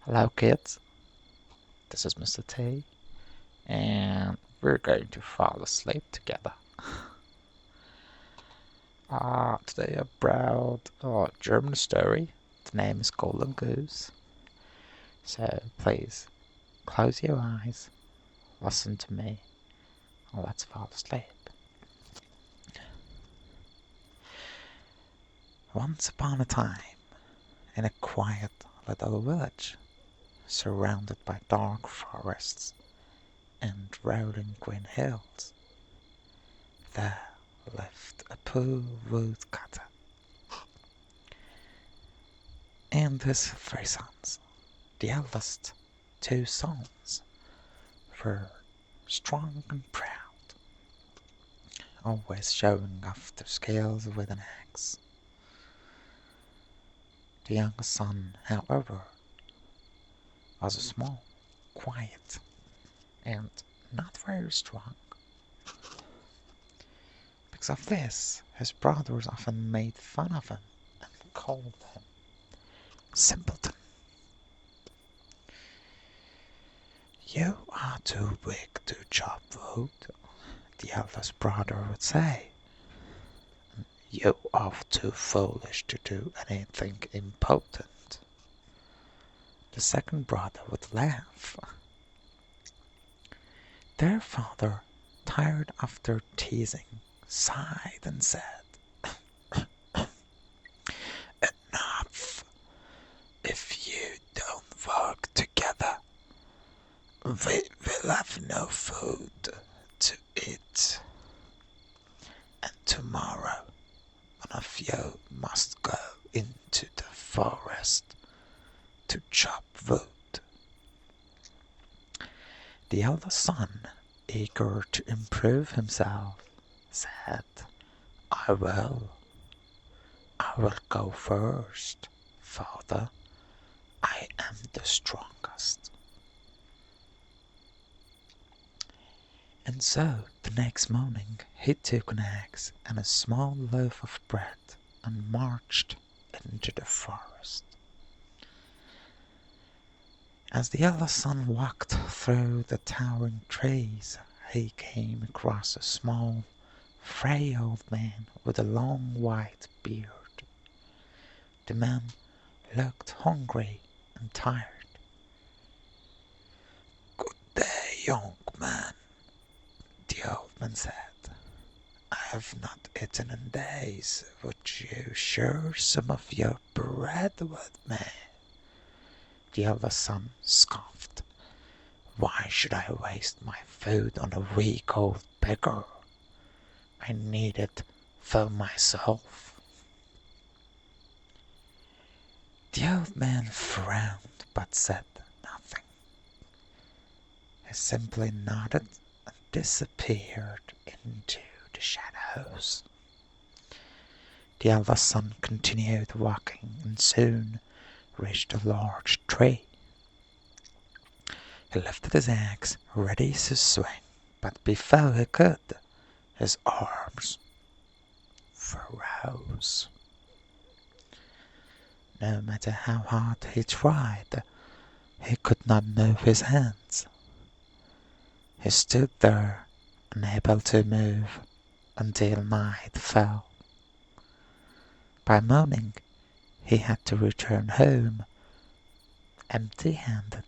Hello kids, this is Mr. T, and we're going to fall asleep together. Today I brought a German story. The name is Golden Goose. So please, close your eyes, listen to me, and let's fall asleep. Once upon a time, in a quiet little village, surrounded by dark forests and rolling green hills, there lived a poor woodcutter and his 3 sons. The eldest 2 sons were strong and proud, always showing off their skills with an axe. The youngest son, however, was small, quiet, and not very strong. Because of this, his brothers often made fun of him and called him Simpleton. "You are too big to chop wood," the eldest brother would say. "You are too foolish to do anything important." The second brother would laugh. Their father, tired of their teasing, sighed and said, "Enough! If you don't work together, we will have no food to eat. And tomorrow, one of you must go into the forest to chop wood." The eldest son, eager to improve himself, said, I will go first, father. I am the strongest." And so, the next morning, he took an axe and a small loaf of bread and marched into the forest. As the eldest son walked through the towering trees, he came across a small, frail old man with a long white beard. The man looked hungry and tired. "Good day, young man," the old man said. "I have not eaten in days. Would you share some of your bread with me?" The eldest son scoffed. "Why should I waste my food on a weak old beggar? I need it for myself." The old man frowned but said nothing. He simply nodded and disappeared into the shadows. The eldest son continued walking and soon reached a large tree. He lifted his axe, ready to swing, but before he could, his arms froze. No matter how hard he tried, he could not move his hands. He stood there, unable to move, until night fell. By morning, he had to return home, empty-handed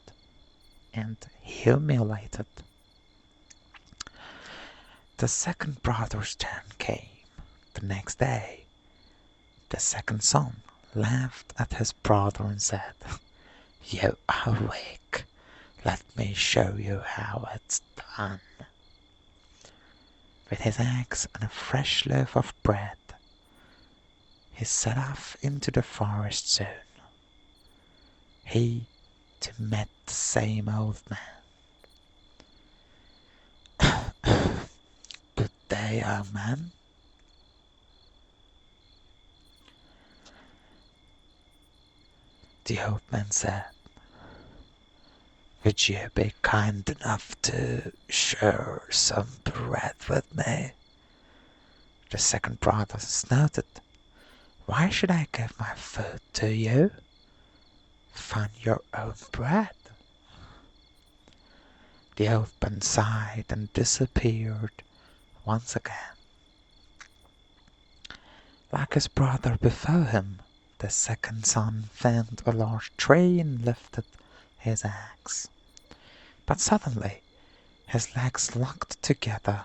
and humiliated. The second brother's turn came. The next day, the second son laughed at his brother and said, "You are weak. Let me show you how it's done." With his axe and a fresh loaf of bread, he set off into the forest soon. He to meet the same old man. "Good day, old man." The old man said, "Would you be kind enough to share some bread with me?" The second brother snorted. "Why should I give my food to you? find your own bread. The old man sighed and disappeared once again. Like his brother before him, the second son found a large tree and lifted his axe. But suddenly his legs locked together.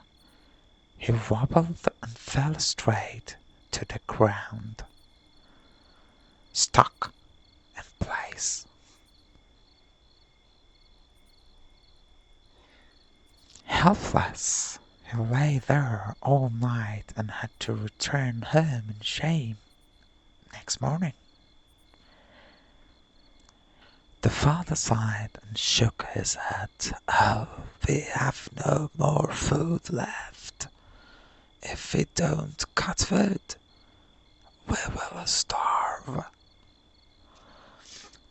He wobbled and fell straight to the ground, stuck in place. Helpless, he lay there all night and had to return home in shame next morning. The father sighed and shook his head. "Oh, we have no more food left. If we don't cut food, we will starve."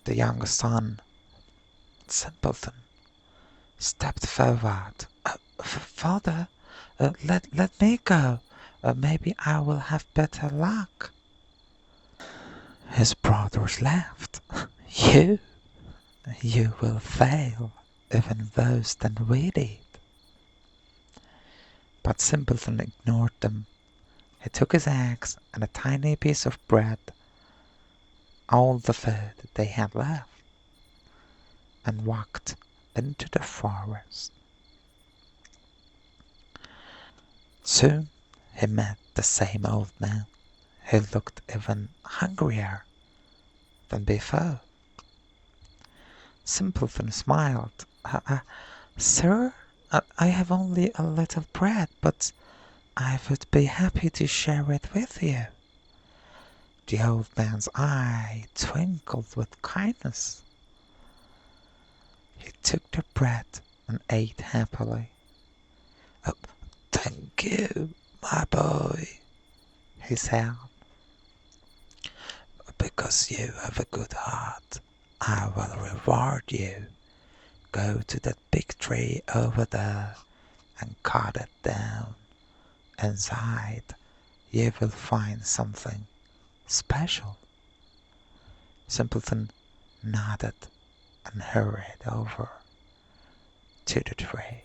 The youngest son, Simpleton, stepped forward. "Father, let me go. Maybe I will have better luck." His brothers laughed. You will fail even worse than we did." But Simpleton ignored them. He took his axe and a tiny piece of bread, all the food they had left, and walked into the forest. Soon he met the same old man, who looked even hungrier than before. Simpleton smiled. Sir, I have only a little bread, but I would be happy to share it with you." The old man's eye twinkled with kindness. He took the bread and ate happily. "Oh, thank you, my boy," he said. "Because you have a good heart, I will reward you. Go to that big tree over there and cut it down. Inside, you will find something special." Simpleton nodded and hurried over to the tree.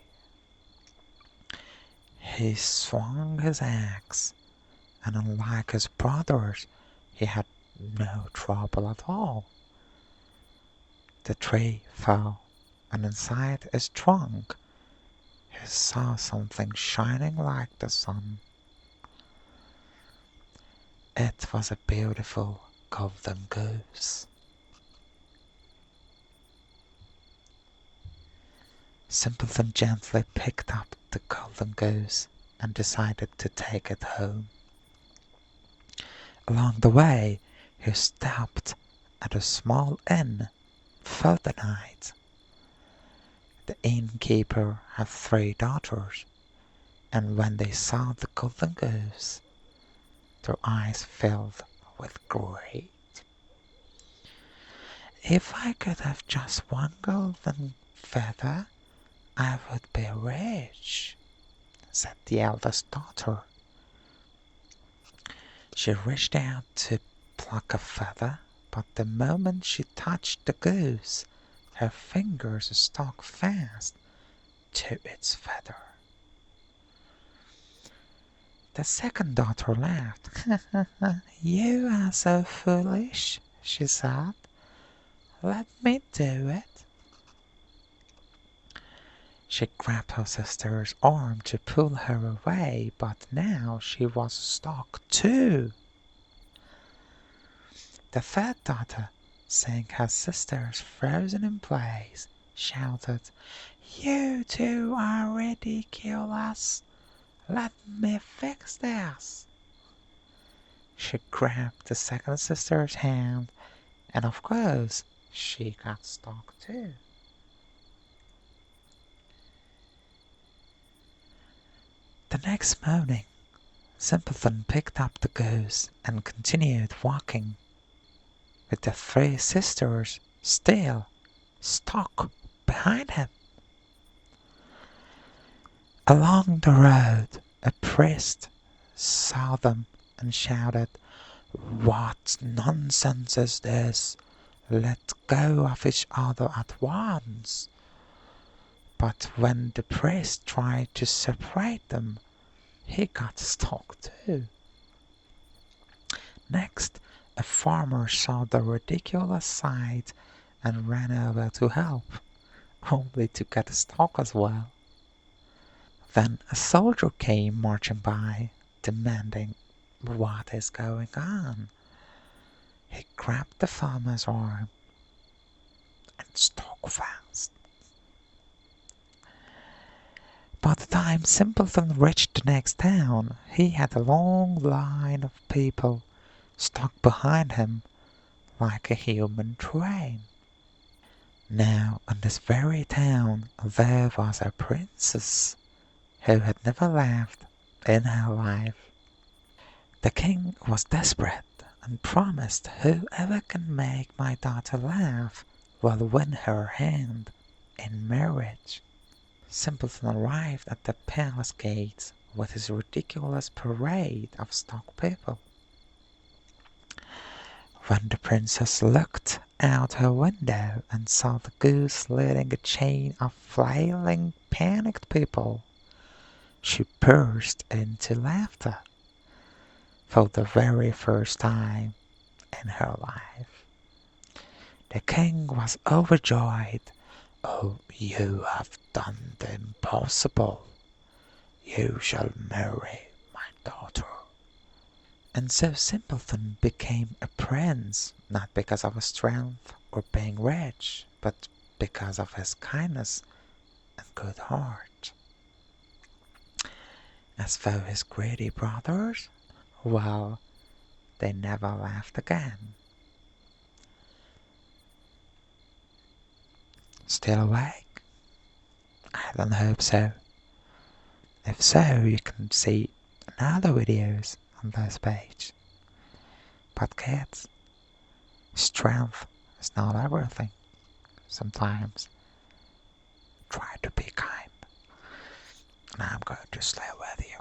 He swung his axe, and unlike his brothers, he had no trouble at all. The tree fell, and inside its trunk he saw something shining like the sun. It was a beautiful golden goose. Simpleton gently picked up the golden goose and decided to take it home. Along the way, he stopped at a small inn for the night. The innkeeper had 3 daughters, and when they saw the golden goose, their eyes filled with greed. "If I could have just one golden feather, I would be rich," said the eldest daughter. She reached out to pluck a feather, but the moment she touched the goose, her fingers stuck fast to its feather. The second daughter laughed. "You are so foolish," she said. "Let me do it." She grabbed her sister's arm to pull her away, but now she was stuck too. The third daughter, seeing her sisters frozen in place, shouted, "You two are ridiculous. Let me fix this." She grabbed the second sister's hand, and of course, she got stuck too. The next morning, Simpleton picked up the goose and continued walking, with the 3 sisters still stuck behind him. Along the road, a priest saw them and shouted, "What nonsense is this? let go of each other at once. But when the priest tried to separate them, he got stuck too. Next, a farmer saw the ridiculous sight and ran over to help, only to get stuck as well. Then a soldier came marching by, demanding, "What is going on?" He grabbed the farmer's arm and stuck fast. By the time Simpleton reached the next town, he had a long line of people stuck behind him like a human train. Now, in this very town, there was a princess who had never laughed in her life. The king was desperate and promised, "Whoever can make my daughter laugh will win her hand in marriage." Simpleton arrived at the palace gates with his ridiculous parade of stuck people. When the princess looked out her window and saw the goose leading a chain of flailing, panicked people, she burst into laughter for the very first time in her life. The king was overjoyed. "Oh, you have done the impossible. You shall marry my daughter." And so Simpleton became a prince, not because of his strength or being rich, but because of his kindness and good heart. As for his greedy brothers, well, they never laughed again. Still awake? I don't hope so. If so, you can see another videos on this page. But kids, strength is not everything. Sometimes try to be kind. And I'm going to stay with you.